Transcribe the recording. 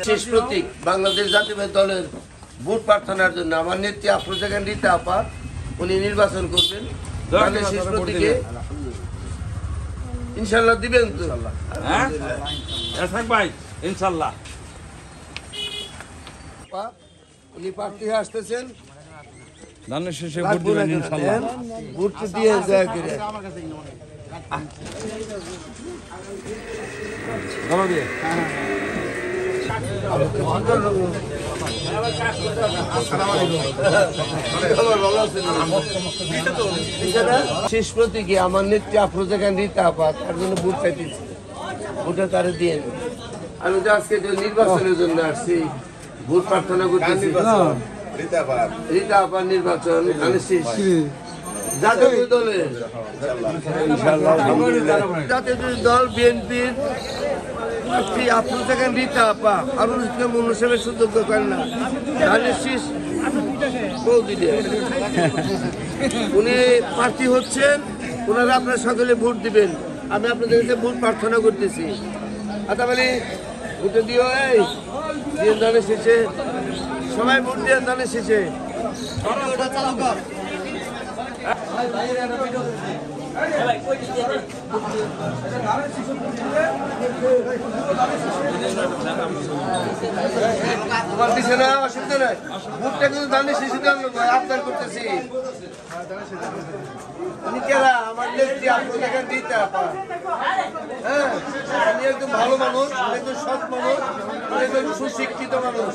শেষ প্রতীক বাংলাদেশ জাতীয়তাবাদী দলের ভোট প্রার্থনার জন্য আমার নেত্রী আফরোজা খান রীতা আপা উনি নির্বাচন করবেন। শেষ প্রতীকে ইনশাল্লাহ দিবেন তো? ইনশাল্লাহ উনি প্রার্থী হয়ে আসতেছেন, ধানের শেষে ভোট দিবেন ইনশাল্লাহ। ভোট দিয়ে যায় করে ধরো দিয়ে শেষ প্রতীকে আমার নেত্রী আফরোজা খান রীতা আপা তার জন্য ভোট চাইতেছি, ভোটটা তারা দিয়ে। আমি তো আজকে নির্বাচনের জন্য আসছি, ভোট প্রার্থনা করতেছি। রীতা আপার নির্বাচন জাতীয় দলের জাতীয় দল বিএনপির প্রার্থী আফরোজা খান রীতা আপা আরো মনুষ্যের সুযোগ্য করেন না, উনি প্রার্থী হচ্ছেন। ওনারা আপনারা সকলে ভোট দিবেন, আমি আপনাদের কাছে ভোট প্রার্থনা করতেছি। আতাবালি ভোটে দিও, এই দিয়ে ধানের শেষে সবাই ভোট দিয়ে ধানের শেষে তোমার দিছে না, অসুবিধা নাই। ভোটটা কিন্তু ধানের শেষে আবদার করতেছি। আমার নেত্রী আফরোজা খান রীতা আপা, হ্যাঁ, উনি একদম ভালো মানুষ, একদম সৎ মানুষ, একদম সুশিক্ষিত মানুষ।